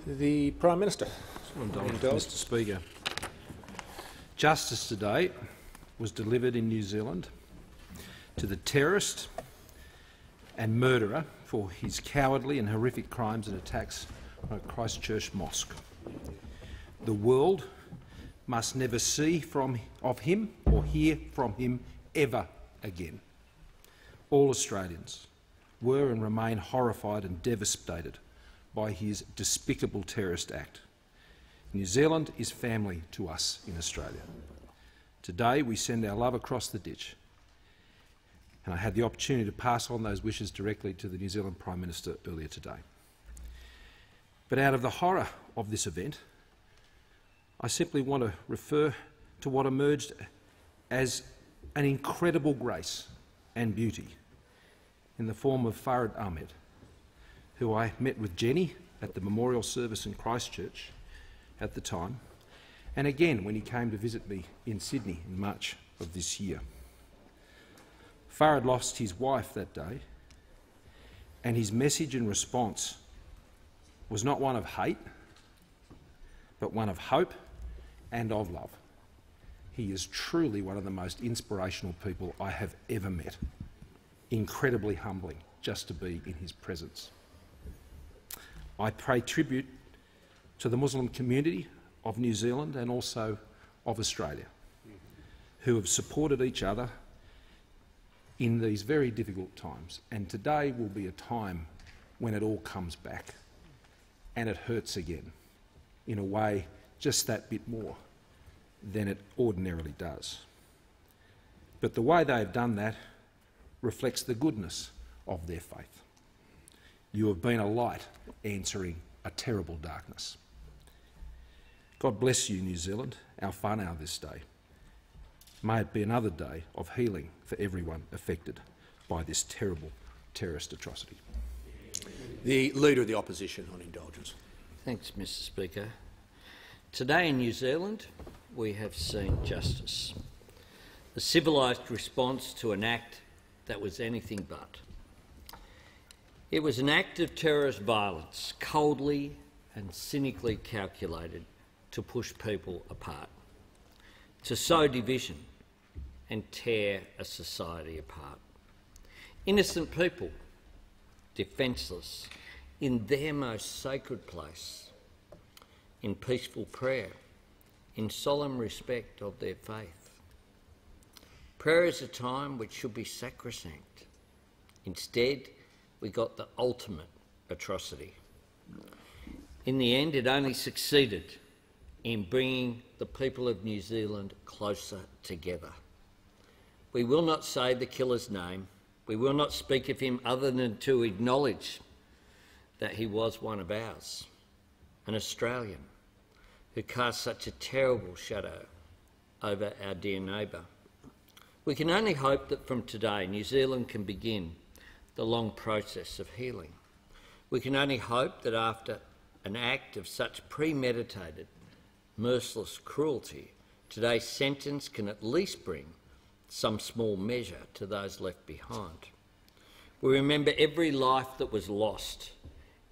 The Prime Minister. Mr Speaker. Justice today was delivered in New Zealand to the terrorist and murderer for his cowardly and horrific crimes and attacks on a Christchurch mosque. The world must never see of him or hear from him ever again. All Australians were and remain horrified and devastated by his despicable terrorist act. New Zealand is family to us in Australia. Today we send our love across the ditch, and I had the opportunity to pass on those wishes directly to the New Zealand Prime Minister earlier today. But out of the horror of this event, I simply want to refer to what emerged as an incredible grace and beauty in the form of Farid Ahmed, who I met with Jenny at the memorial service in Christchurch at the time, and again when he came to visit me in Sydney in March of this year. Farid lost his wife that day, and his message and response was not one of hate, but one of hope and of love. He is truly one of the most inspirational people I have ever met. Incredibly humbling just to be in his presence. I pay tribute to the Muslim community of New Zealand and also of Australia, who have supported each other in these very difficult times. And today will be a time when it all comes back and it hurts again, in a way just that bit more than it ordinarily does. But the way they have done that reflects the goodness of their faith. You have been a light answering a terrible darkness. God bless you, New Zealand, our whānau this day. May it be another day of healing for everyone affected by this terrible terrorist atrocity. The Leader of the Opposition on indulgence. Thanks, Mr Speaker. Today in New Zealand we have seen justice, the civilised response to an act that was anything but. It was an act of terrorist violence, coldly and cynically calculated to push people apart, to sow division and tear a society apart. Innocent people, defenceless, in their most sacred place, in peaceful prayer, in solemn respect of their faith. Prayer is a time which should be sacrosanct. Instead, we got the ultimate atrocity. In the end, it only succeeded in bringing the people of New Zealand closer together. We will not say the killer's name. We will not speak of him other than to acknowledge that he was one of ours, an Australian, who cast such a terrible shadow over our dear neighbour. We can only hope that from today New Zealand can begin the long process of healing. We can only hope that after an act of such premeditated, merciless cruelty, today's sentence can at least bring some small measure to those left behind. We remember every life that was lost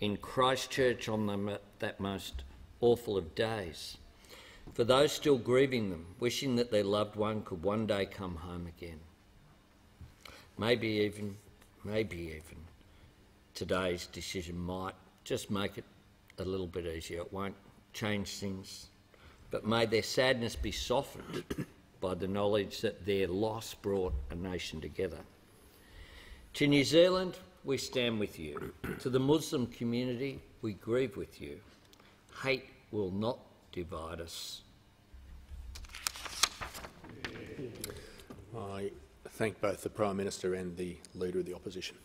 in Christchurch on that most awful of days. For those still grieving them, wishing that their loved one could one day come home again. Maybe even today's decision might just make it a little bit easier. It won't change things, but may their sadness be softened by the knowledge that their loss brought a nation together. To New Zealand, we stand with you. To the Muslim community, we grieve with you. Hate will not divide us. I thank both the Prime Minister and the Leader of the Opposition.